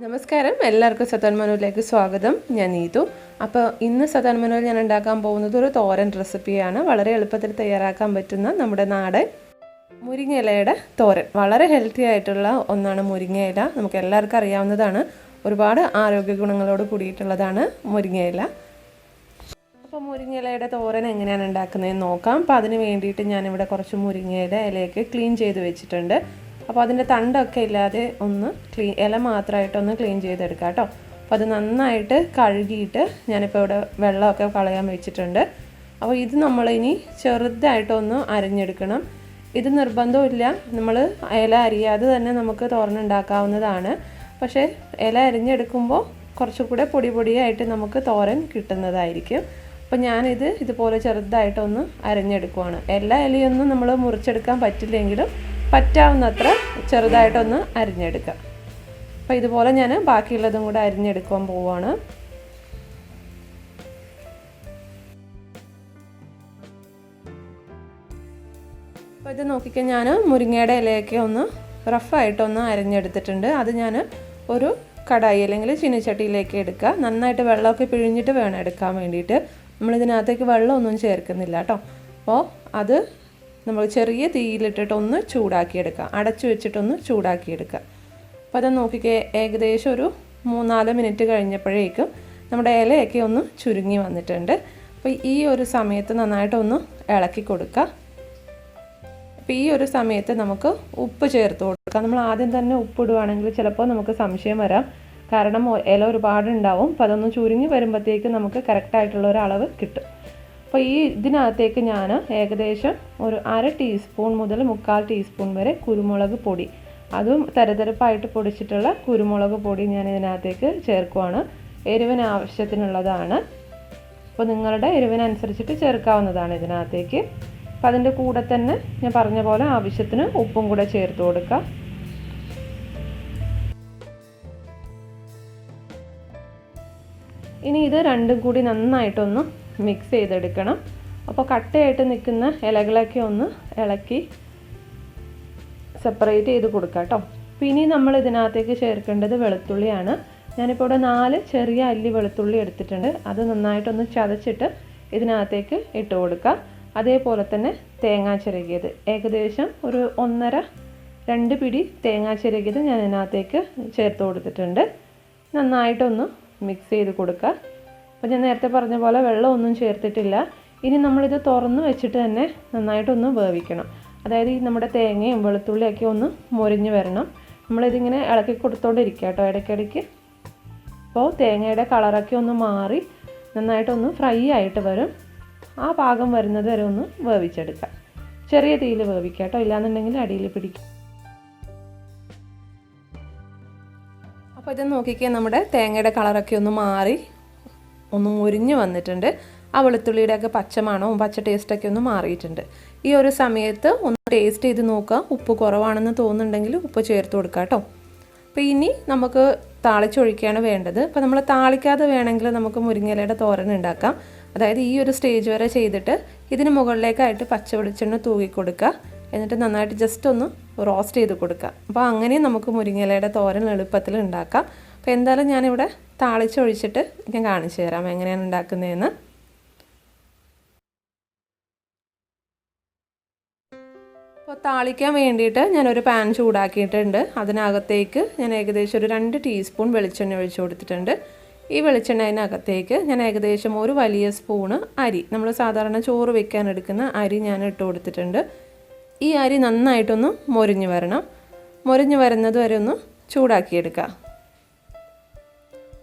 നമസ്കാരം, എല്ലാവർക്കും സത്താൻമനുവിലേക്ക് സ്വാഗതം. ഞാൻ നീതു. അപ്പോൾ ഇന്ന് സത്താൻമനുവിൽ ഞാൻ ഉണ്ടാക്കാൻ പോകുന്നത് ഒരു തോരൻ റെസിപ്പിയാണ്. വളരെ എളുപ്പത്തിൽ തയ്യാറാക്കാൻ പറ്റുന്ന നമ്മുടെ നാടൻ മുരിങ്ങയിലയുടെ തോരൻ. വളരെ ഹെൽത്തി ആയിട്ടുള്ള ഒന്നാണ് മുരിങ്ങയില. നമുക്ക് എല്ലാവർക്കും അറിയാവുന്നതാണ്. ഒരുപാട് ആരോഗ്യ ഗുണങ്ങളോട് കൂടിയിട്ടുള്ളതാണ് മുരിങ്ങയില. അപ്പോൾ മുരിങ്ങയിലയുടെ തോരൻ എങ്ങനെയാണ് ഉണ്ടാക്കുന്നതെന്ന് നോക്കാം. അപ്പോൾ അതിന് വേണ്ടിയിട്ട് ഞാനിവിടെ കുറച്ച് മുരിങ്ങയില ഇലയൊക്കെ ക്ലീൻ ചെയ്ത് വെച്ചിട്ടുണ്ട്. അപ്പോൾ അതിൻ്റെ തണ്ടൊക്കെ ഇല്ലാതെ ഒന്ന് ഇല മാത്രമായിട്ടൊന്ന് ക്ലീൻ ചെയ്തെടുക്കാം കേട്ടോ. അപ്പോൾ അത് നന്നായിട്ട് കഴുകിയിട്ട് ഞാനിപ്പോൾ ഇവിടെ വെള്ളമൊക്കെ കളയാൻ വെച്ചിട്ടുണ്ട്. അപ്പോൾ ഇത് നമ്മളിനി ചെറുതായിട്ടൊന്ന് അരിഞ്ഞെടുക്കണം. ഇത് നിർബന്ധമില്ല, നമ്മൾ ഇല അരിയാതെ തന്നെ നമുക്ക് തോരനുണ്ടാക്കാവുന്നതാണ്. പക്ഷേ ഇല അരിഞ്ഞെടുക്കുമ്പോൾ കുറച്ചുകൂടെ പൊടിയായിട്ട് നമുക്ക് തോരൻ കിട്ടുന്നതായിരിക്കും. അപ്പോൾ ഞാനിത് ഇതുപോലെ ചെറുതായിട്ടൊന്ന് അരിഞ്ഞെടുക്കുവാണ്. എല്ലാ ഇലയൊന്നും നമ്മൾ മുറിച്ചെടുക്കാൻ പറ്റില്ലെങ്കിലും പറ്റാവുന്നത്ര ചെറുതായിട്ടൊന്ന് അരിഞ്ഞെടുക്കുക. അപ്പോൾ ഇതുപോലെ ഞാൻ ബാക്കിയുള്ളതും കൂടെ അരിഞ്ഞെടുക്കാൻ പോവുകയാണ്. അപ്പോൾ ഇത് നോക്കിക്കാൻ ഞാൻ മുരിങ്ങയുടെ ഇലയൊക്കെ ഒന്ന് റഫായിട്ടൊന്ന് അരിഞ്ഞെടുത്തിട്ടുണ്ട്. അത് ഞാൻ ഒരു കടായി അല്ലെങ്കിൽ ചീനച്ചട്ടിയിലേക്ക് എടുക്കുക. നന്നായിട്ട് വെള്ളമൊക്കെ പിഴിഞ്ഞിട്ട് വേണം എടുക്കാൻ വേണ്ടിയിട്ട്. നമ്മളിതിനകത്തേക്ക് വെള്ളമൊന്നും ചേർക്കുന്നില്ല കേട്ടോ. അപ്പോൾ അത് നമ്മൾ ചെറിയ തീയിലിട്ടിട്ട് ഒന്ന് ചൂടാക്കിയെടുക്കുക. അടച്ചു വെച്ചിട്ടൊന്ന് ചൂടാക്കിയെടുക്കുക. അപ്പോൾ അത് നോക്കിക്കേ, ഏകദേശം ഒരു 3-4 മിനിറ്റ് കഴിഞ്ഞപ്പോഴേക്കും നമ്മുടെ ഇലയൊക്കെ ഒന്ന് ചുരുങ്ങി വന്നിട്ടുണ്ട്. അപ്പോൾ ഈ ഒരു സമയത്ത് നന്നായിട്ടൊന്ന് ഇളക്കി കൊടുക്കുക. അപ്പോൾ ഈ ഒരു സമയത്ത് നമുക്ക് ഉപ്പ് ചേർത്ത് കൊടുക്കാം. നമ്മൾ ആദ്യം തന്നെ ഉപ്പിടുവാണെങ്കിൽ ചിലപ്പോൾ നമുക്ക് സംശയം വരാം. കാരണം ഇല ഒരുപാടുണ്ടാവും. അപ്പോൾ അതൊന്ന് ചുരുങ്ങി വരുമ്പോഴത്തേക്ക് നമുക്ക് കറക്റ്റായിട്ടുള്ള ഒരു അളവ് കിട്ടും. അപ്പോൾ ഈ ഇതിനകത്തേക്ക് ഞാൻ ഏകദേശം ഒരു 1/2 ടീസ്പൂൺ മുതൽ 3/4 ടീസ്പൂൺ വരെ കുരുമുളക് പൊടി, അതും തരതരപ്പായിട്ട് പൊടിച്ചിട്ടുള്ള കുരുമുളക് പൊടി ഞാൻ ഇതിനകത്തേക്ക് ചേർക്കുവാണ്. എരിവിന് ആവശ്യത്തിനുള്ളതാണ്. അപ്പോൾ നിങ്ങളുടെ എരിവിനനുസരിച്ചിട്ട് ചേർക്കാവുന്നതാണ് ഇതിനകത്തേക്ക്. അപ്പോൾ അതിൻ്റെ കൂടെ തന്നെ ഞാൻ പറഞ്ഞ പോലെ ആവശ്യത്തിന് ഉപ്പും കൂടെ ചേർത്ത് കൊടുക്കുക. ഇനി ഇത് രണ്ടും കൂടി നന്നായിട്ടൊന്ന് മിക്സ് ചെയ്തെടുക്കണം. അപ്പോൾ കട്ടയായിട്ട് നിൽക്കുന്ന ഇലകളൊക്കെ ഒന്ന് ഇളക്കി സെപ്പറേറ്റ് ചെയ്ത് കൊടുക്കാം കേട്ടോ. പിന്നെ നമ്മൾ ഇതിനകത്തേക്ക് ചേർക്കേണ്ടത് വെളുത്തുള്ളിയാണ്. ഞാനിപ്പോൾ ഇവിടെ 4 ചെറിയ അല്ലി വെളുത്തുള്ളി എടുത്തിട്ടുണ്ട്. അത് നന്നായിട്ടൊന്ന് ചതച്ചിട്ട് ഇതിനകത്തേക്ക് ഇട്ട് കൊടുക്കുക. അതേപോലെ തന്നെ തേങ്ങാ ചിരകിയത് ഏകദേശം ഒരു 1.5-2 പിടി തേങ്ങാ ചിരകിയത് ഞാൻ ഇതിനകത്തേക്ക് ചേർത്ത് കൊടുത്തിട്ടുണ്ട്. നന്നായിട്ടൊന്ന് മിക്സ് ചെയ്ത് കൊടുക്കുക. അപ്പോൾ ഞാൻ നേരത്തെ പറഞ്ഞ പോലെ വെള്ളമൊന്നും ചേർത്തിട്ടില്ല. ഇനി നമ്മളിത് തുറന്ന് വെച്ചിട്ട് തന്നെ നന്നായിട്ടൊന്ന് വേവിക്കണം. അതായത് ഈ നമ്മുടെ തേങ്ങയും വെളുത്തുള്ളിയൊക്കെ ഒന്ന് മൊരിഞ്ഞ് വരണം. നമ്മളിതിങ്ങനെ ഇളക്കി കൊടുത്തോണ്ടിരിക്കുക കേട്ടോ ഇടയ്ക്കിടയ്ക്ക്. അപ്പോൾ തേങ്ങയുടെ കളറൊക്കെ ഒന്ന് മാറി നന്നായിട്ടൊന്ന് ഫ്രൈ ആയിട്ട് വരും. ആ പാകം വരുന്നത് വരെ ഒന്ന് വേവിച്ചെടുക്കാം. ചെറിയ തീയിൽ വേവിക്കുക കേട്ടോ, ഇല്ലാന്നുണ്ടെങ്കിൽ അടിയിൽ പിടിക്കും. അപ്പോൾ ഇത് നോക്കിക്കാൻ നമ്മുടെ തേങ്ങയുടെ കളറൊക്കെ ഒന്ന് മാറി ഒന്ന് മുരിഞ്ഞ് വന്നിട്ടുണ്ട്. ആ വെളുത്തുള്ളിയുടെയൊക്കെ പച്ചമണവും പച്ച ടേസ്റ്റൊക്കെ ഒന്ന് മാറിയിട്ടുണ്ട്. ഈ ഒരു സമയത്ത് ഒന്ന് ടേസ്റ്റ് ചെയ്ത് നോക്കുക. ഉപ്പ് കുറവാണെന്ന് തോന്നുന്നുണ്ടെങ്കിൽ ഉപ്പ് ചേർത്ത് കൊടുക്കുക കേട്ടോ. അപ്പോൾ ഇനി നമുക്ക് താളിച്ചൊഴിക്കുകയാണ് വേണ്ടത്. അപ്പോൾ നമ്മൾ താളിക്കാതെ വേണമെങ്കിൽ നമുക്ക് മുരിങ്ങയിലയുടെ തോരൻ ഉണ്ടാക്കാം. അതായത് ഈ ഒരു സ്റ്റേജ് വരെ ചെയ്തിട്ട് ഇതിന് മുകളിലേക്കായിട്ട് പച്ച വെളിച്ചെണ്ണ തൂകി കൊടുക്കുക. എന്നിട്ട് നന്നായിട്ട് ജസ്റ്റ് ഒന്ന് റോസ്റ്റ് ചെയ്ത് കൊടുക്കുക. അപ്പോൾ അങ്ങനെ നമുക്ക് മുരിങ്ങയിലയുടെ തോരൻ എളുപ്പത്തിൽ ഉണ്ടാക്കാം. അപ്പോൾ എന്തായാലും ഞാനിവിടെ താളിച്ചൊഴിച്ചിട്ട് ഞാൻ കാണിച്ചു തരാം എങ്ങനെയാണ് ഉണ്ടാക്കുന്നതെന്ന്. അപ്പോൾ താളിക്കാൻ വേണ്ടിയിട്ട് ഞാനൊരു പാൻ ചൂടാക്കിയിട്ടുണ്ട്. അതിനകത്തേക്ക് ഞാൻ ഏകദേശം ഒരു 2 ടീസ്പൂൺ വെളിച്ചെണ്ണ ഒഴിച്ച് കൊടുത്തിട്ടുണ്ട്. ഈ വെളിച്ചെണ്ണ അതിനകത്തേക്ക് ഞാൻ ഏകദേശം ഒരു വലിയ സ്പൂണ് അരി, നമ്മൾ സാധാരണ ചോറ് വെക്കാൻ എടുക്കുന്ന അരി ഞാൻ ഇട്ട് കൊടുത്തിട്ടുണ്ട്. ഈ അരി നന്നായിട്ടൊന്ന് മൊരിഞ്ഞ് വരണം. മൊരിഞ്ഞ് വരുന്നത് വരെ ഒന്ന് ചൂടാക്കിയെടുക്കുക.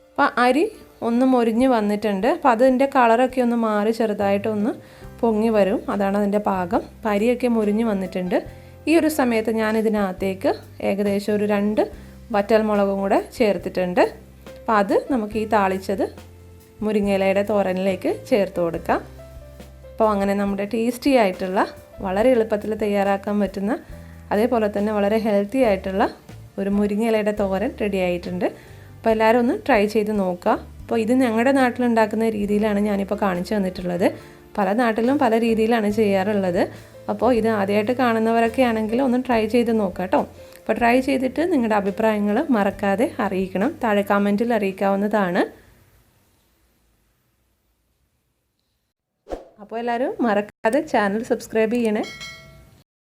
അപ്പോൾ അരി ഒന്ന് മൊരിഞ്ഞ് വന്നിട്ടുണ്ട്. അപ്പോൾ അതിൻ്റെ കളറൊക്കെ ഒന്ന് മാറി ചെറുതായിട്ടൊന്ന് പൊങ്ങി വരും. അതാണ് അതിൻ്റെ പാകം. അപ്പോൾ അരിയൊക്കെ മൊരിഞ്ഞ് വന്നിട്ടുണ്ട്. ഈ ഒരു സമയത്ത് ഞാനിതിനകത്തേക്ക് ഏകദേശം ഒരു 2 വറ്റൽമുളകും കൂടെ ചേർത്തിട്ടുണ്ട്. അപ്പോൾ അത് നമുക്ക് ഈ താളിച്ചത് മുരിങ്ങയിലയുടെ തോരനിലേക്ക് ചേർത്ത് കൊടുക്കാം. അപ്പോൾ അങ്ങനെ നമ്മുടെ ടേസ്റ്റി ആയിട്ടുള്ള, വളരെ എളുപ്പത്തിൽ തയ്യാറാക്കാൻ പറ്റുന്ന, അതേപോലെ തന്നെ വളരെ ഹെൽത്തി ആയിട്ടുള്ള ഒരു മുരിങ്ങയിലയുടെ തോരൻ റെഡി ആയിട്ടുണ്ട്. അപ്പോൾ എല്ലാവരും ഒന്ന് ട്രൈ ചെയ്ത് നോക്കുക. അപ്പോൾ ഇത് ഞങ്ങളുടെ നാട്ടിലുണ്ടാക്കുന്ന രീതിയിലാണ് ഞാനിപ്പോൾ കാണിച്ചു തന്നിട്ടുള്ളത്. പല നാട്ടിലും പല രീതിയിലാണ് ചെയ്യാറുള്ളത്. അപ്പോൾ ഇത് ആദ്യമായിട്ട് കാണുന്നവരൊക്കെ ആണെങ്കിൽ ഒന്ന് ട്രൈ ചെയ്ത് നോക്കാം കേട്ടോ. അപ്പോൾ ട്രൈ ചെയ്തിട്ട് നിങ്ങളുടെ അഭിപ്രായങ്ങൾ മറക്കാതെ അറിയിക്കണം. താഴെ കമൻറ്റിൽ അറിയിക്കാവുന്നതാണ്. അപ്പോൾ എല്ലാവരും മറക്കാതെ ചാനൽ സബ്സ്ക്രൈബ് ചെയ്യണേ.